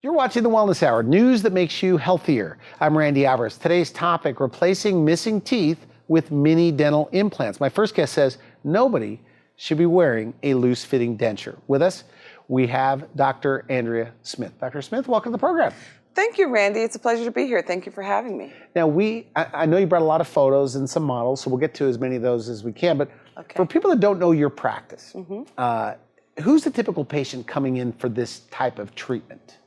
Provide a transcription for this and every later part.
You're watching the Wellness Hour, news that makes you healthier. I'm Randy Alvarez. Today's topic, replacing missing teeth with mini dental implants. My first guest says nobody should be wearing a loose-fitting denture. With us, we have Dr. Andrea Smith. Dr. Smith, welcome to the program. Thank you, Randy. It's a pleasure to be here. Thank you for having me. Now, I know you brought a lot of photos and some models, so we'll get to as many of those as we can. But for people that don't know your practice, who's the typical patient coming in for this type of treatment?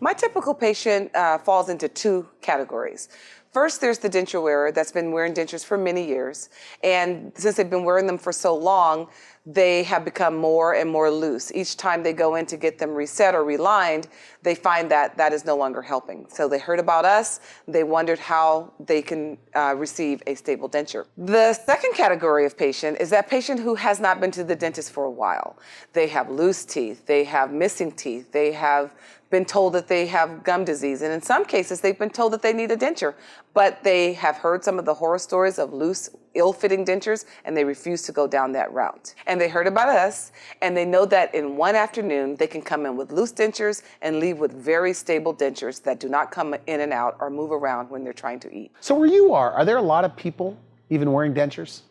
My typical patient falls into two categories. First, there's the denture wearer that's been wearing dentures for many years. And since they've been wearing them for so long, they have become more and more loose. Each time they go in to get them reset or relined, they find that that is no longer helping. So they heard about us. They wondered how they can receive a stable denture. The second category of patient is that patient who has not been to the dentist for a while. They have loose teeth. They have missing teeth. They have been told that they have gum disease, and in some cases they've been told that they need a denture, but they have heard some of the horror stories of loose, ill-fitting dentures, and they refuse to go down that route. And they heard about us, and they know that in one afternoon they can come in with loose dentures and leave with very stable dentures that do not come in and out or move around when they're trying to eat. So where you are there a lot of people even wearing dentures?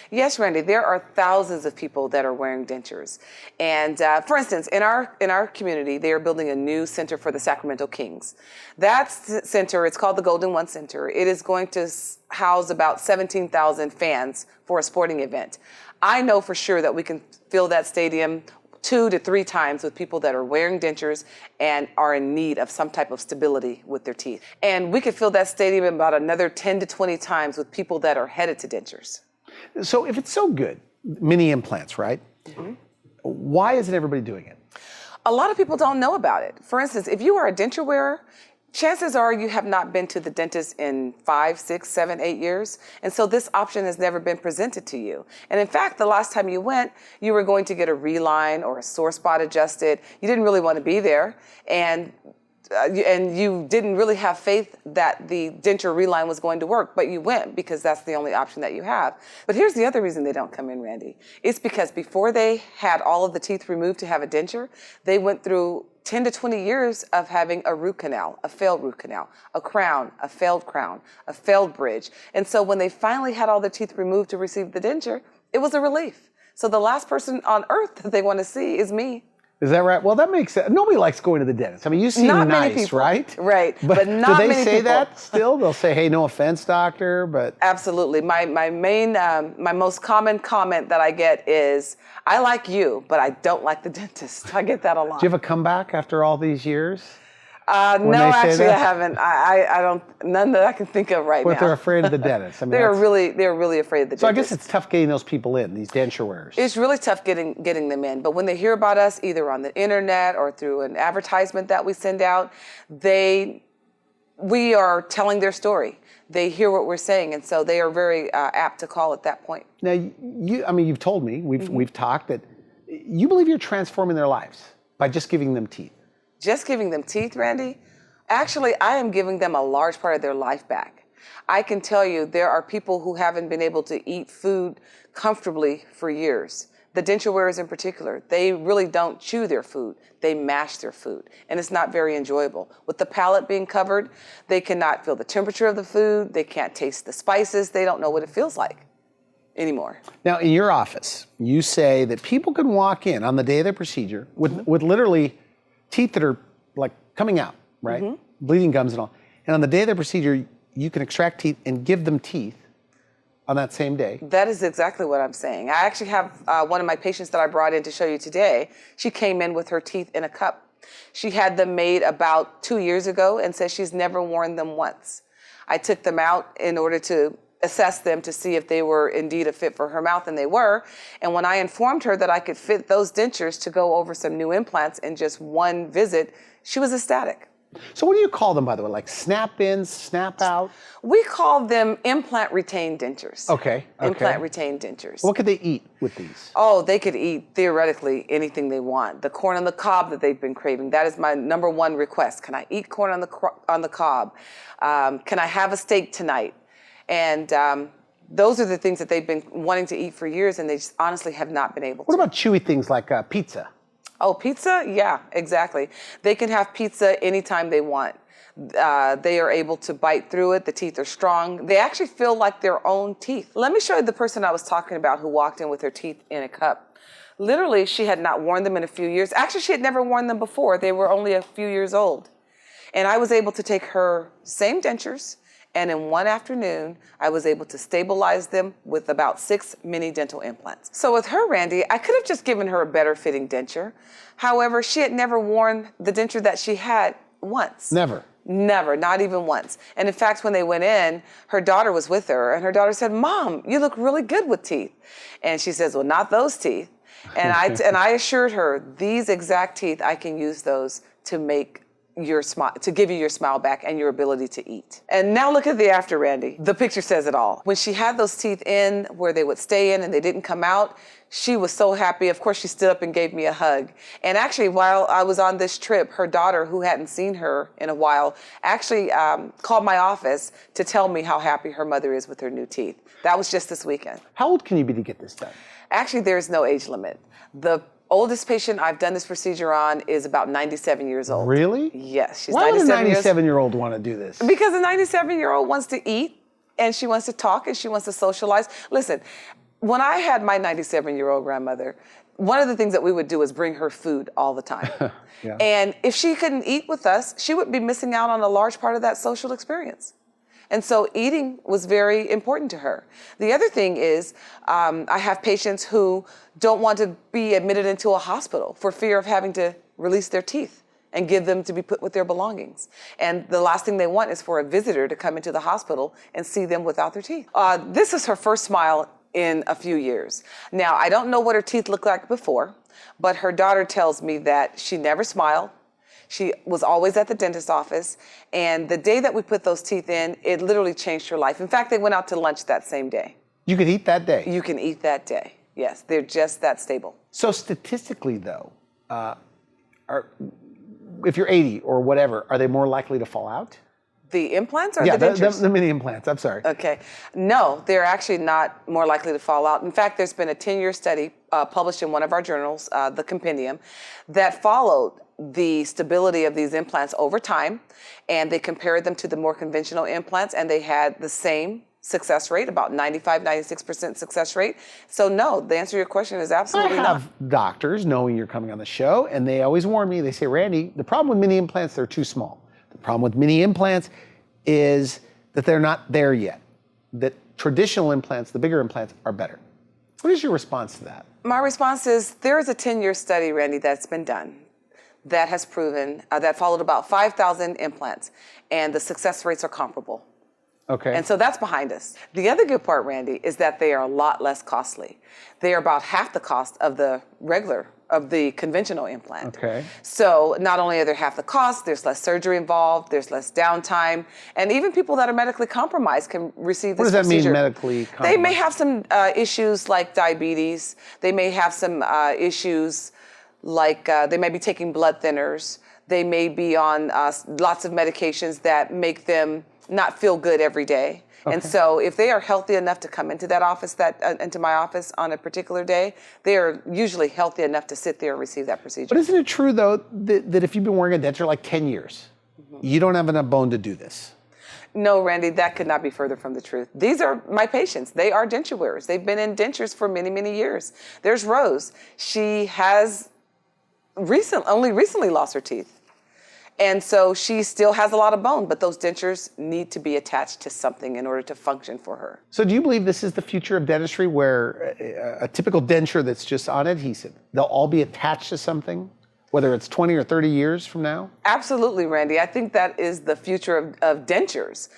Yes, Randy, there are thousands of people that are wearing dentures. And for instance, in our community, they are building a new center for the Sacramento Kings. That center, it's called the Golden One Center. It is going to house about 17,000 fans for a sporting event. I know for sure that we can fill that stadium 2 to 3 times with people that are wearing dentures and are in need of some type of stability with their teeth. And we could fill that stadium about another 10 to 20 times with people that are headed to dentures. So if it's so good, mini implants, right? Why isn't everybody doing it? A lot of people don't know about it. For instance, if you are a denture wearer, chances are you have not been to the dentist in 5, 6, 7, 8 years. And so this option has never been presented to you. And in fact, the last time you went, you were going to get a reline or a sore spot adjusted. You didn't really want to be there. And you didn't really have faith that the denture reline was going to work, but you went because that's the only option that you have. But here's the other reason they don't come in, Randy. It's because before they had all of the teeth removed to have a denture, they went through 10 to 20 years of having a root canal, a failed root canal, a crown, a failed bridge. And so when they finally had all their teeth removed to receive the denture, it was a relief. So the last person on earth that they want to see is me. Is that right? Well, that makes sense. Nobody likes going to the dentist. I mean, you seem not nice, many people. right? Right, but not many people. Do they say that still? They'll say, hey, no offense, doctor, but... Absolutely. My most common comment that I get is, I like you, but I don't like the dentist. I get that a lot. Do you have a comeback after all these years? No, actually, I haven't. I don't, none that I can think of right now. But they're afraid of the dentist. I mean, they're really afraid of the dentist. So I guess it's tough getting those people in, these denture wearers. It's really tough getting them in. But when they hear about us, either on the internet or through an advertisement that we send out, we are telling their story. They hear what we're saying, and so they are very apt to call at that point. Now, you've told me, we've talked, that you believe you're transforming their lives by just giving them teeth. Just giving them teeth, Randy? Actually, I am giving them a large part of their life back. I can tell you there are people who haven't been able to eat food comfortably for years. The denture wearers in particular, they really don't chew their food. They mash their food, and it's not very enjoyable. With the palate being covered, they cannot feel the temperature of the food. They can't taste the spices. They don't know what it feels like anymore. Now, in your office, you say that people can walk in on the day of the procedure with literally teeth that are like coming out, right? Bleeding gums and all. And on the day of the procedure, you can extract teeth and give them teeth on that same day. That is exactly what I'm saying. I actually have one of my patients that I brought in to show you today. She came in with her teeth in a cup. She had them made about 2 years ago and says she's never worn them once. I took them out in order to assess them to see if they were indeed a fit for her mouth, and they were. And when I informed her that I could fit those dentures to go over some new implants in just one visit, she was ecstatic. So what do you call them, by the way? Like snap-ins, snap-out? We call them implant retained dentures. Okay. Implant retained dentures. What could they eat with these? Oh, they could eat, theoretically, anything they want. The corn on the cob that they've been craving, that is my number one request. Can I eat corn on the cob? Can I have a steak tonight? And those are the things that they've been wanting to eat for years, and they just honestly have not been able to. What about chewy things like pizza? Oh, pizza? Yeah, exactly. They can have pizza anytime they want. They are able to bite through it. The teeth are strong. They actually feel like their own teeth. Let me show you the person I was talking about who walked in with her teeth in a cup. Literally, she had not worn them in a few years. Actually, she had never worn them before. They were only a few years old. And I was able to take her same dentures, and in one afternoon, I was able to stabilize them with about 6 mini dental implants. So with her, Randy, I could have just given her a better fitting denture. However, she had never worn the denture that she had once. Never. Never, not even once. And in fact, when they went in, her daughter was with her, and her daughter said, "Mom, you look really good with teeth." And she says, "Well, not those teeth." And I assured her, these exact teeth, I can use those to make your smile, to give you your smile back and your ability to eat. And now look at the after, Randy. The picture says it all. When she had those teeth in where they would stay in and they didn't come out, she was so happy. Of course, she stood up and gave me a hug. And actually, while I was on this trip, her daughter, who hadn't seen her in a while, actually called my office to tell me how happy her mother is with her new teeth. That was just this weekend. How old can you be to get this done? Actually, there is no age limit. The oldest patient I've done this procedure on is about 97 years old. Really? Yes, she's Why 97 would a years 97-year-old want to do this? Because a 97-year-old wants to eat, and she wants to talk, and she wants to socialize. Listen, when I had my 97-year-old grandmother, one of the things that we would do is bring her food all the time. Yeah. And if she couldn't eat with us, she would be missing out on a large part of that social experience. And so eating was very important to her. The other thing is, I have patients who don't want to be admitted into a hospital for fear of having to release their teeth and give them to be put with their belongings. And the last thing they want is for a visitor to come into the hospital and see them without their teeth. This is her first smile in a few years. Now, I don't know what her teeth looked like before, but her daughter tells me that she never smiled. She was always at the dentist's office, and the day that we put those teeth in, it literally changed her life. In fact, they went out to lunch that same day. You could eat that day? You can eat that day. Yes, they're just that stable. So statistically, though, if you're 80 or whatever, are they more likely to fall out? The implants or Yeah, the dentures? the mini implants, I'm sorry. Okay. No, they're actually not more likely to fall out. In fact, there's been a 10-year study published in one of our journals, the Compendium, that followed the stability of these implants over time, and they compared them to the more conventional implants, and they had the same success rate, about 95, 96% success rate. So no, the answer to your question is absolutely I have doctors knowing you're coming on the show, and they always warn me, they say, "Randy, the problem with mini implants, they're too small. The problem with mini implants is that they're not there yet. That traditional implants, the bigger implants, are better." What is your response to that? My response is there is a 10-year study, Randy, that's been done that has proven, that followed about 5,000 implants, and the success rates are comparable. Okay. And so that's behind us. The other good part, Randy, is that they are a lot less costly. They are about half the cost of the conventional implant. Okay. So not only are they half the cost, there's less surgery involved, there's less downtime, and even people that are medically compromised can receive this procedure. What does that mean, medically compromised? They may have some issues like diabetes. They may have some issues like they may be taking blood thinners. They may be on lots of medications that make them not feel good every day. Okay. And so if they are healthy enough to come into that office, into my office on a particular day, they are usually healthy enough to sit there and receive that procedure. But isn't it true, though, that if you've been wearing a denture like 10 years, you don't have enough bone to do this? No, Randy, that could not be further from the truth. These are my patients. They are denture wearers. They've been in dentures for many, many years. There's Rose. She has only recently lost her teeth. And so she still has a lot of bone, but those dentures need to be attached to something in order to function for her. So do you believe this is the future of dentistry, where a typical denture that's just on adhesive, they'll all be attached to something, whether it's 20 or 30 years from now? Absolutely, Randy. I think that is the future of dentures.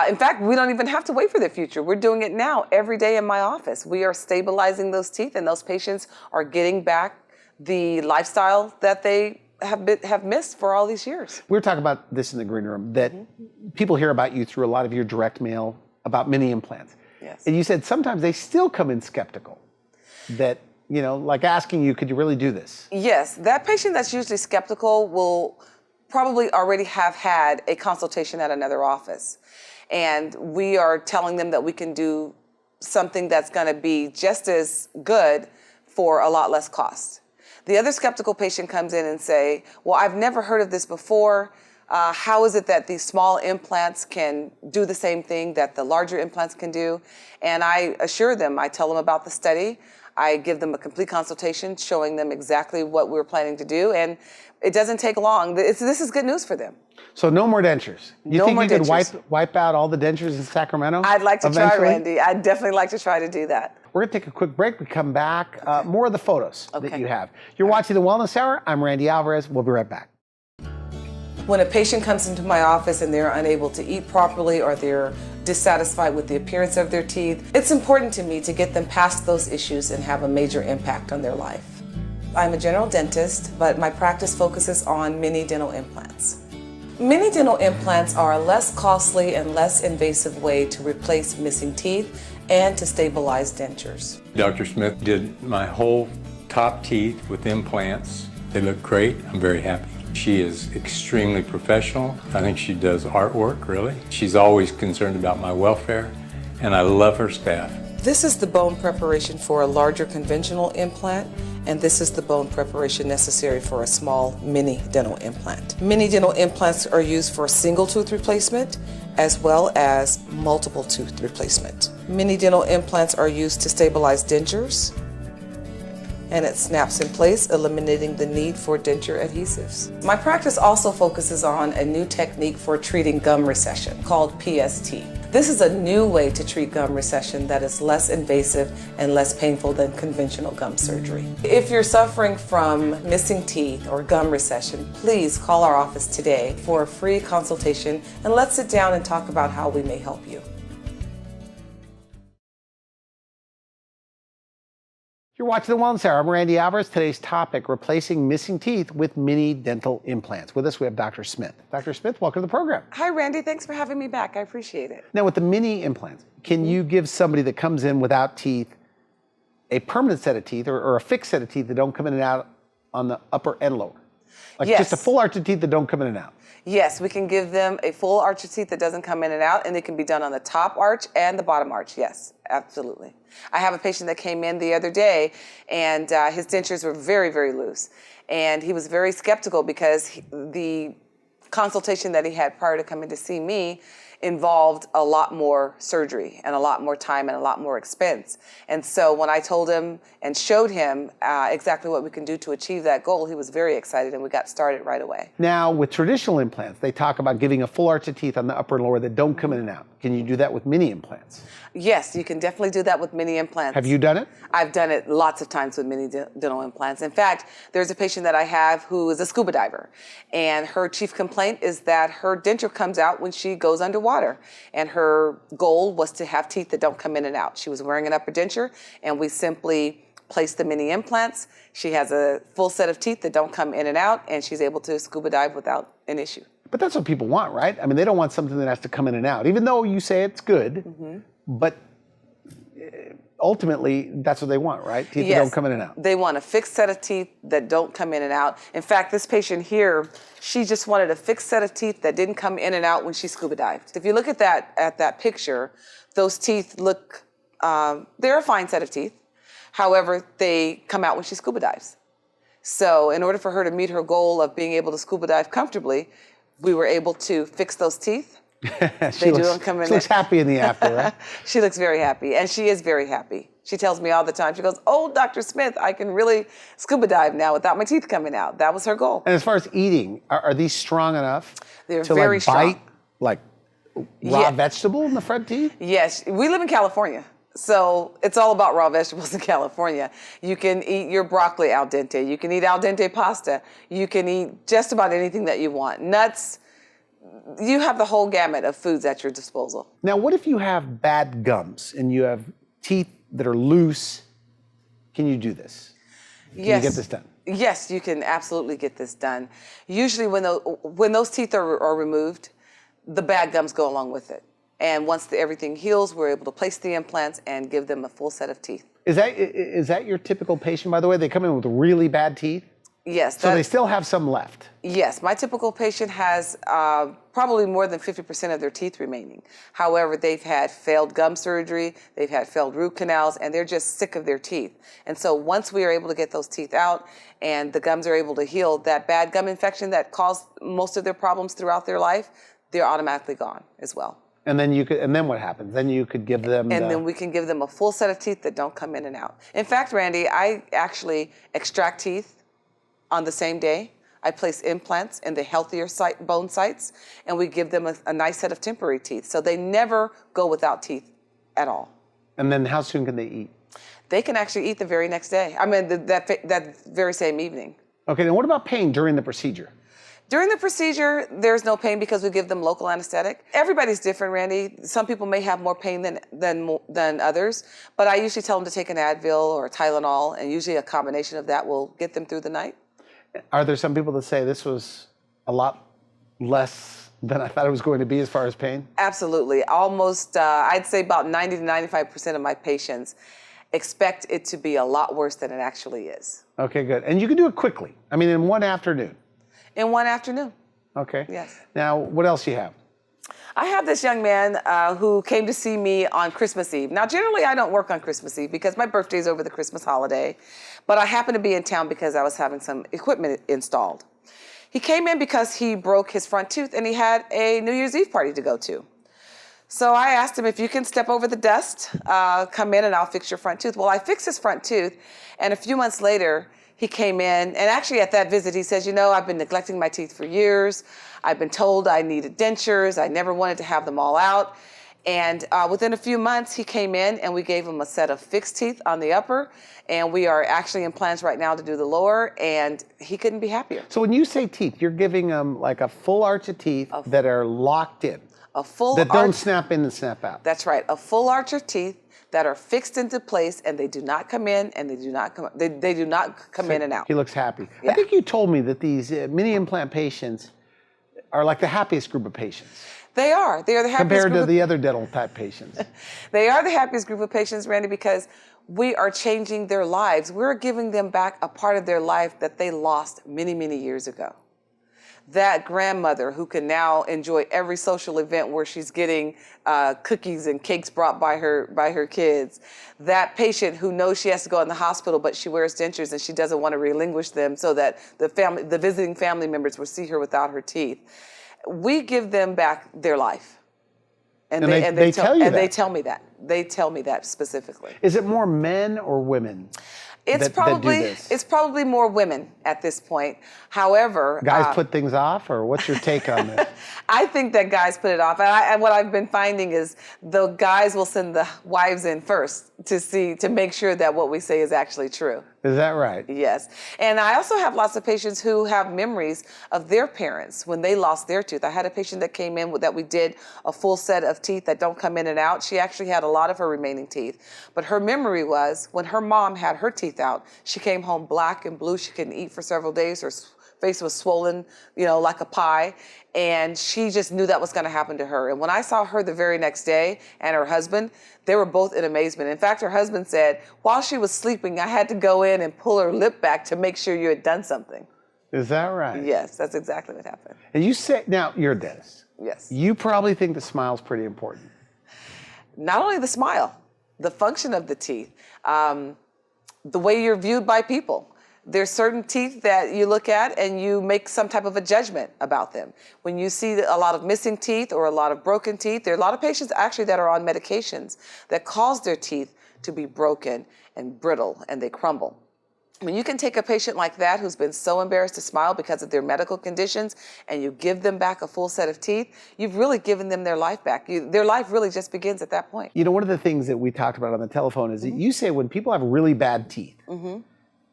In fact, we don't even have to wait for the future. We're doing it now every day in my office. We are stabilizing those teeth, and those patients are getting back the lifestyle that they have missed for all these years. We were talking about this in the green room, that people hear about you through a lot of your direct mail about mini implants. Yes. And you said sometimes they still come in skeptical, that, like asking you, could you really do this? Yes, that patient that's usually skeptical will probably already have had a consultation at another office. And we are telling them that we can do something that's going to be just as good for a lot less cost. The other skeptical patient comes in and say, well, I've never heard of this before. How is it that these small implants can do the same thing that the larger implants can do? And I assure them, I tell them about the study. I give them a complete consultation showing them exactly what we're planning to do. And it doesn't take long. This is good news for them. So no more dentures. You No think more you could dentures. wipe out all the dentures in Sacramento? I'd like to try, eventually? Randy. I'd definitely like to try to do that. We're going to take a quick break. We come back. More of the photos that Okay. you have. You're watching The Wellness Hour. I'm Randy Alvarez. We'll be right back. When a patient comes into my office and they're unable to eat properly or they're dissatisfied with the appearance of their teeth, it's important to me to get them past those issues and have a major impact on their life. I'm a general dentist, but my practice focuses on mini dental implants. Mini dental implants are a less costly and less invasive way to replace missing teeth and to stabilize dentures. Dr. Smith did my whole top teeth with implants. They look great. I'm very happy. She is extremely professional. I think she does artwork, really. She's always concerned about my welfare, and I love her staff. This is the bone preparation for a larger conventional implant, and this is the bone preparation necessary for a small mini dental implant. Mini dental implants are used for single tooth replacement as well as multiple tooth replacement. Mini dental implants are used to stabilize dentures, and it snaps in place, eliminating the need for denture adhesives. My practice also focuses on a new technique for treating gum recession called PST. This is a new way to treat gum recession that is less invasive and less painful than conventional gum surgery. If you're suffering from missing teeth or gum recession, please call our office today for a free consultation and let's sit down and talk about how we may help you. You're watching The Wellness Hour. I'm Randy Alvarez. Today's topic, replacing missing teeth with mini dental implants. With us, we have Dr. Smith. Dr. Smith, welcome to the program. Hi, Randy. Thanks for having me back. I appreciate it. Now, with the mini implants, can you give somebody that comes in without teeth a permanent set of teeth or a fixed set of teeth that don't come in and out on the upper and lower? Like Yes. just a full arch of teeth that don't come in and out? Yes, we can give them a full arch of teeth that doesn't come in and out, and it can be done on the top arch and the bottom arch. Yes, absolutely. I have a patient that came in the other day, and his dentures were very, very loose. And he was very skeptical because the consultation that he had prior to coming to see me involved a lot more surgery and a lot more time and a lot more expense. And so when I told him and showed him exactly what we can do to achieve that goal, he was very excited and we got started right away. Now, with traditional implants, they talk about giving a full arch of teeth on the upper and lower that don't come in and out. Can you do that with mini implants? Yes, you can definitely do that with mini implants. Have you done it? I've done it lots of times with mini dental implants. In fact, there's a patient that I have who is a scuba diver, and her chief complaint is that her denture comes out when she goes underwater, and her goal was to have teeth that don't come in and out. She was wearing an upper denture, and we simply placed the mini implants. She has a full set of teeth that don't come in and out, and she's able to scuba dive without an issue. But that's what people want, right? I mean, they don't want something that has to come in and out, even though you say it's good, but ultimately, that's what they want, right? Teeth that don't come in and out. They want a fixed set of teeth that don't come in and out. In fact, this patient here, she just wanted a fixed set of teeth that didn't come in and out when she scuba dived. If you look at that picture, those teeth look, they're a fine set of teeth. However, they come out when she scuba dives. So in order for her to meet her goal of being able to scuba dive comfortably, we were able to fix those teeth. She looks happy in the after, right? She looks very happy, and she is very happy. She tells me all the time, she goes, "Oh, Dr. Smith, I can really scuba dive now without my teeth coming out." That was her goal. And as far as eating, are these strong enough They're to very like strong. bite like raw vegetable in the front teeth? Yes, we live in California, so it's all about raw vegetables in California. You can eat your broccoli al dente. You can eat al dente pasta. You can eat just about anything that you want. Nuts. You have the whole gamut of foods at your disposal. Now, what if you have bad gums and you have teeth that are loose? Can you do this? Can you get this done? Yes, you can absolutely get this done. Usually when those teeth are removed, the bad gums go along with it. And once everything heals, we're able to place the implants and give them a full set of teeth. Is that your typical patient, by the way? They come in with really bad teeth? Yes. So they still have some left. Yes, my typical patient has probably more than 50% of their teeth remaining. However, they've had failed gum surgery, they've had failed root canals, and they're just sick of their teeth. And so once we are able to get those teeth out and the gums are able to heal, that bad gum infection that caused most of their problems throughout their life, they're automatically gone as well. And then what happens? Then you could give them Then we can give them a full set of teeth that don't come in and out. In fact, Randy, I actually extract teeth on the same day. I place implants in the healthier bone sites, and we give them a nice set of temporary teeth. So they never go without teeth at all. And then how soon can they eat? They can actually eat the very next day. I mean, that very same evening. Okay, then what about pain during the procedure? During the procedure, there's no pain because we give them local anesthetic. Everybody's different, Randy. Some people may have more pain than others, but I usually tell them to take an Advil or a Tylenol, and usually a combination of that will get them through the night. Are there some people that say this was a lot less than I thought it was going to be as far as pain? Absolutely. Almost, I'd say about 90 to 95% of my patients expect it to be a lot worse than it actually is. Okay, good. And you can do it quickly. I mean, in one afternoon. In one afternoon. Okay. Yes. Now, what else you have? I have this young man who came to see me on Christmas Eve. Now, generally, I don't work on Christmas Eve because my birthday is over the Christmas holiday, but I happened to be in town because I was having some equipment installed. He came in because he broke his front tooth and he had a New Year's Eve party to go to. So I asked him, if you can step over the dust, come in and I'll fix your front tooth. Well, I fixed his front tooth, and a few months later, he came in, and actually at that visit, he says, I've been neglecting my teeth for years. I've been told I needed dentures. I never wanted to have them all out. And within a few months, he came in, and we gave him a set of fixed teeth on the upper, and we are actually in plans right now to do the lower, and he couldn't be happier. So when you say teeth, you're giving them like a full arch of teeth that are locked in. A full that arch. don't snap in and snap out. That's right. A full arch of teeth that are fixed into place, and they do not come in, and they do not come. They do not come in and out. He looks happy. Yeah. I think you told me that these mini implant patients are like the happiest group of patients. They are. They are the happiest compared group to the other dental type patients. They are the happiest group of patients, Randy, because we are changing their lives. We're giving them back a part of their life that they lost many, many years ago. That grandmother who can now enjoy every social event where she's getting cookies and cakes brought by her kids. That patient who knows she has to go in the hospital, but she wears dentures and she doesn't want to relinquish them so that the visiting family members will see her without her teeth. We give them back their life. And they tell you that. They tell me that. They tell me that specifically. Is it more men or women? It's probably more women at this point. However, guys put things off, or what's your take on this? I think that guys put it off, and what I've been finding is the guys will send the wives in first to make sure that what we say is actually true. Is that right? Yes. And I also have lots of patients who have memories of their parents when they lost their tooth. I had a patient that came in that we did a full set of teeth that don't come in and out. She actually had a lot of her remaining teeth. But her memory was when her mom had her teeth out, she came home black and blue. She couldn't eat for several days. Her face was swollen, like a pie. And she just knew that was going to happen to her. And when I saw her the very next day and her husband, they were both in amazement. In fact, her husband said, while she was sleeping, I had to go in and pull her lip back to make sure you had done something. Is that right? Yes, that's exactly what happened. And you say, now you're a dentist. Yes. You probably think the smile's pretty important. Not only the smile, the function of the teeth, the way you're viewed by people. There's certain teeth that you look at and you make some type of a judgment about them. When you see a lot of missing teeth or a lot of broken teeth, there are a lot of patients actually that are on medications that cause their teeth to be broken and brittle and they crumble. When you can take a patient like that who's been so embarrassed to smile because of their medical conditions and you give them back a full set of teeth, you've really given them their life back. Their life really just begins at that point. One of the things that we talked about on the telephone is that you say when people have really bad teeth,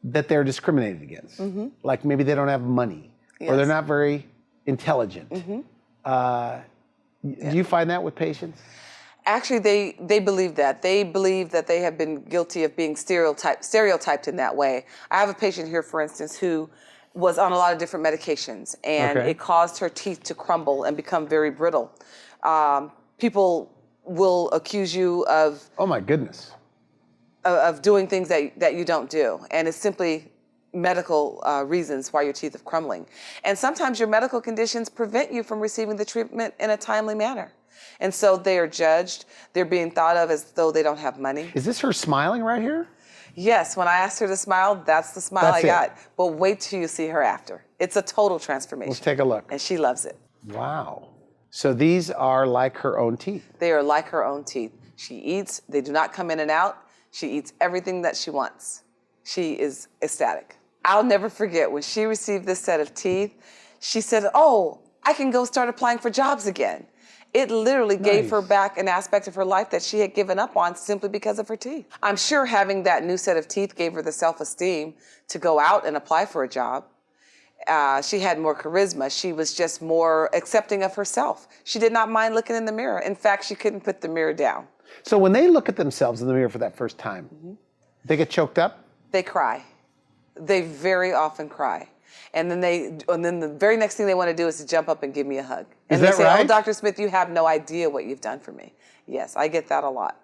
that they're discriminated against. Like maybe they don't have money or they're not very intelligent. Do you find that with patients? Actually, they believe that. They believe that they have been guilty of being stereotyped in that way. I have a patient here, for instance, who was on a lot of different medications, and it caused her teeth to crumble and become very brittle. People will accuse you of... Oh, my goodness. Of doing things that you don't do. And it's simply medical reasons why your teeth are crumbling. And sometimes your medical conditions prevent you from receiving the treatment in a timely manner. And so they are judged. They're being thought of as though they don't have money. Is this her smiling right here? Yes, when I asked her to smile, that's the smile That's I got. it. But wait till you see her after. It's a total transformation. Let's take a look. And she loves it. Wow. So these are like her own teeth. They are like her own teeth. She eats, they do not come in and out. She eats everything that she wants. She is ecstatic. I'll never forget when she received this set of teeth, she said, "Oh, I can go start applying for jobs again." It literally gave her back an aspect of her life that she had given up on simply because of her teeth. I'm sure having that new set of teeth gave her the self-esteem to go out and apply for a job. She had more charisma. She was just more accepting of herself. She did not mind looking in the mirror. In fact, she couldn't put the mirror down. So when they look at themselves in the mirror for that first time, they get choked up? They cry. They very often cry. And then the very next thing they want to do is to jump up and give me a hug. And Is they that say, right? "Oh, Dr. Smith, you have no idea what you've done for me." Yes, I get that a lot.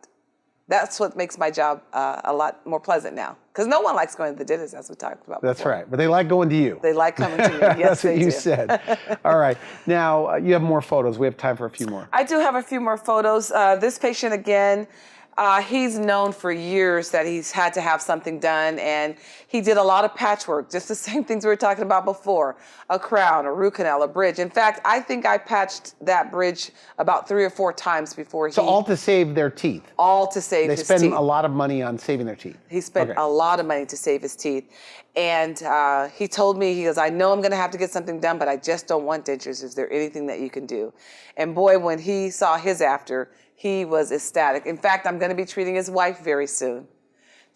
That's what makes my job a lot more pleasant now. Because no one likes going to the dentist, as we talked about That's before. right. But they like going to you. They like coming to me. Yes, That's what they you do. said. All right. Now, you have more photos. We have time for a few more. I do have a few more photos. This patient, again, he's known for years that he's had to have something done, and he did a lot of patchwork, just the same things we were talking about before, a crown, a root canal, a bridge. In fact, I think I patched that bridge about 3 or 4 times before So all to save their teeth. all to save They his spend teeth. a lot of money on saving their teeth. He spent Okay. a lot of money to save his teeth. And he told me, he goes, "I know I'm going to have to get something done, but I just don't want dentures. Is there anything that you can do?" And boy, when he saw his after, he was ecstatic. In fact, I'm going to be treating his wife very soon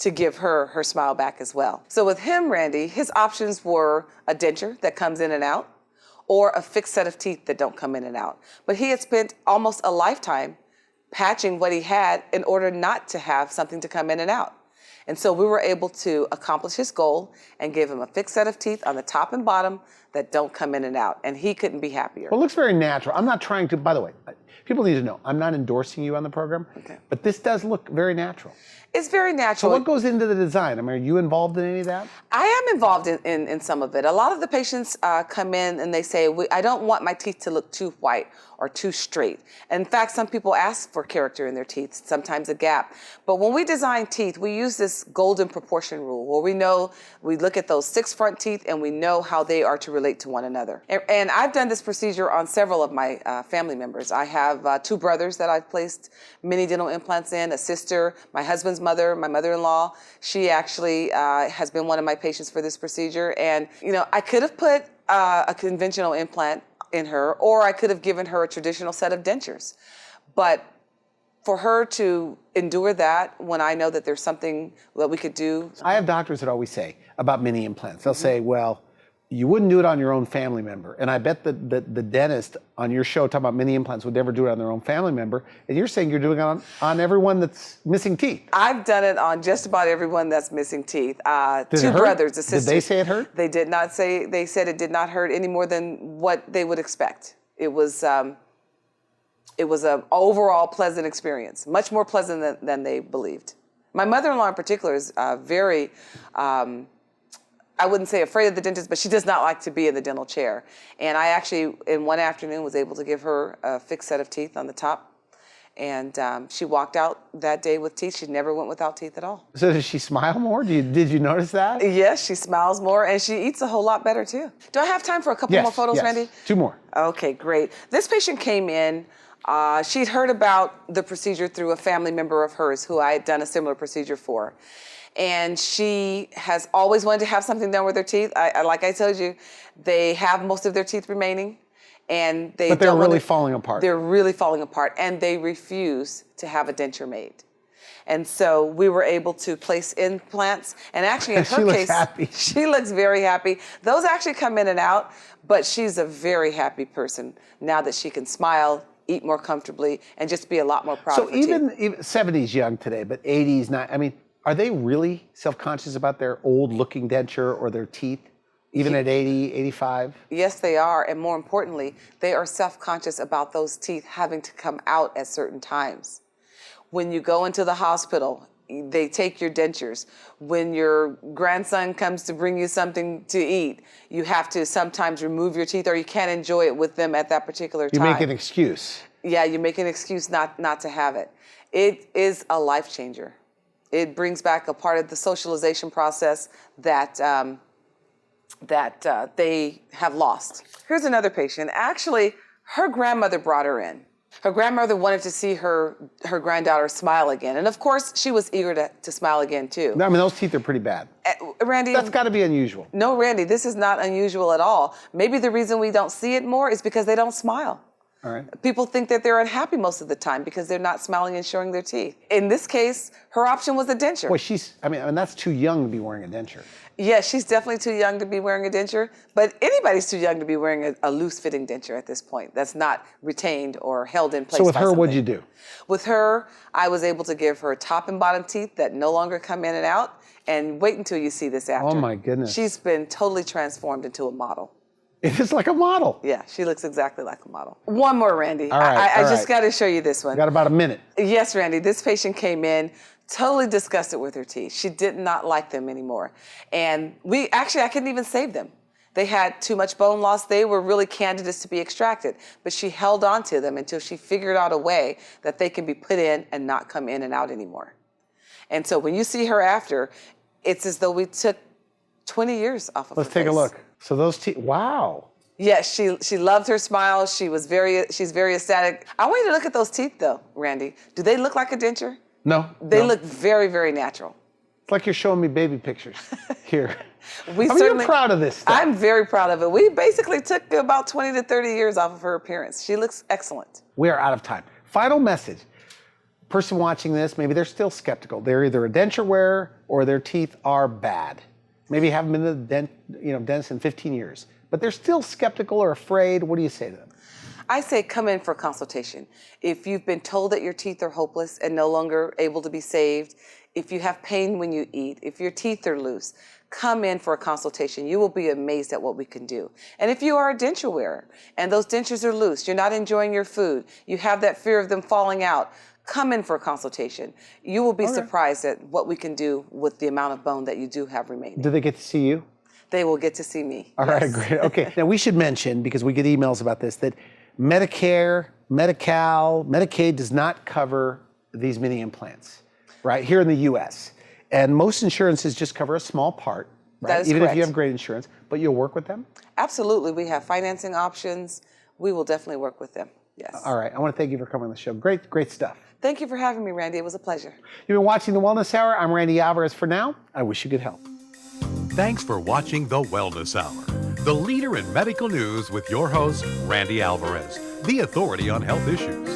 to give her her smile back as well. So with him, Randy, his options were a denture that comes in and out, or a fixed set of teeth that don't come in and out. But he had spent almost a lifetime patching what he had in order not to have something to come in and out. And so we were able to accomplish his goal and give him a fixed set of teeth on the top and bottom that don't come in and out. And he couldn't be happier. Well, it looks very natural. I'm not trying to, by the way, people need to know, I'm not endorsing you on the program, but this does look very natural. It's very So natural. what goes into the design? I mean, are you involved in any of that? I am involved in some of it. A lot of the patients come in and they say, "I don't want my teeth to look too white or too straight." In fact, some people ask for character in their teeth, sometimes a gap. But when we design teeth, we use this golden proportion rule where we look at those 6 front teeth and we know how they are to relate to one another. And I've done this procedure on several of my family members. I have 2 brothers that I've placed mini dental implants in, a sister, my husband's mother, my mother-in-law. She actually has been one of my patients for this procedure. And, I could have put a conventional implant in her, or I could have given her a traditional set of dentures. But for her to endure that when I know that there's something that we could do. I have doctors that always say about mini implants, they'll say, well, you wouldn't do it on your own family member. And I bet the dentist on your show talking about mini implants would never do it on their own family member. And you're saying you're doing it on everyone that's missing teeth. I've done it on just about everyone that's missing teeth. Did it 2 hurt? brothers, a sister. Did they say it hurt? They did not say, they said it did not hurt any more than what they would expect. It was an overall pleasant experience, much more pleasant than they believed. My mother-in-law in particular is very, I wouldn't say afraid of the dentist, but she does not like to be in the dental chair. And I actually, in one afternoon, was able to give her a fixed set of teeth on the top. And she walked out that day with teeth. She never went without teeth at all. So does she smile more? Did you notice that? Yes, she smiles more, and she eats a whole lot better, too. Do I have time for a couple more photos, yes. Randy? 2 more. Okay, great. This patient came in. She'd heard about the procedure through a family member of hers who I had done a similar procedure for. And she has always wanted to have something done with her teeth. Like I told you, they have most of their teeth remaining. And But they're really falling apart. They're really falling apart, and they refuse to have a denture made. And so we were able to place implants, and actually in her She looks case, happy. she looks very happy. Those actually come in and out, but she's a very happy person now that she can smile, eat more comfortably, and just be a lot more proud of her teeth. Even 70s young today, but 80s not. I mean, are they really self-conscious about their old-looking denture or their teeth, even at 80, 85? Yes, they are, and more importantly, they are self-conscious about those teeth having to come out at certain times. When you go into the hospital, they take your dentures. When your grandson comes to bring you something to eat, you have to sometimes remove your teeth, or you can't enjoy it with them at that particular time. You make an excuse. Yeah, you make an excuse not to have it. It is a life changer. It brings back a part of the socialization process that they have lost. Here's another patient. Actually, her grandmother brought her in. Her grandmother wanted to see her granddaughter smile again. And of course, she was eager to smile again too. I mean, those teeth are pretty bad. Randy. That's got to be unusual. No, Randy, this is not unusual at all. Maybe the reason we don't see it more is because they don't smile. All right. People think that they're unhappy most of the time because they're not smiling and showing their teeth. In this case, her option was a denture. Well, that's too young to be wearing a denture. Yes, she's definitely too young to be wearing a denture, but anybody's too young to be wearing a loose-fitting denture at this point that's not retained or held in place. So with her, something. what'd you do? With her, I was able to give her top and bottom teeth that no longer come in and out, and wait until you see this after. Oh my goodness. She's been totally transformed into a model. It is like a model. Yeah, she looks exactly like a model. One more, Randy. All right, I just got to show you this one. Got about a minute. Yes, Randy. This patient came in totally disgusted with her teeth. She did not like them anymore. And I couldn't even save them. They had too much bone loss. They were really candidates to be extracted. But she held on to them until she figured out a way that they can be put in and not come in and out anymore. And so when you see her after, it's as though we took 20 years off of her face. Let's take a look. So those teeth, wow. Yes, she loved her smile. She's very ecstatic. I want you to look at those teeth though, Randy. Do they look like a denture? No. They no. look very, very natural. It's like you're showing me baby pictures here. You're proud of this stuff. I'm very proud of it. We basically took about 20 to 30 years off of her appearance. She looks excellent. We are out of time. Final message. Person watching this, maybe they're still skeptical. They're either a denture wearer or their teeth are bad. Maybe haven't been to the dentist in 15 years. But they're still skeptical or afraid. What do you say to them? I say come in for a consultation. If you've been told that your teeth are hopeless and no longer able to be saved, if you have pain when you eat, if your teeth are loose, come in for a consultation. You will be amazed at what we can do. And if you are a denture wearer and those dentures are loose, you're not enjoying your food, you have that fear of them falling out, come in for a consultation. You will be surprised at what we can do with the amount of bone that you do have remaining. Do they get to see you? They will get to see me. All right, great. Okay. Now we should mention, because we get emails about this, that Medicare, Medi-Cal, Medicaid does not cover these mini implants, right, here in the U.S. And most insurances just cover a small part, right? That is Even correct. if you have great insurance, but you'll work with them? Absolutely. We have financing options. We will definitely work with them. Yes. All right. I want to thank you for coming on the show. Great stuff. Thank you for having me, Randy. It was a pleasure. You've been watching The Wellness Hour. I'm Randy Alvarez. For now, I wish you good health. Thanks for watching The Wellness Hour, the leader in medical news with your host, Randy Alvarez, the authority on health issues.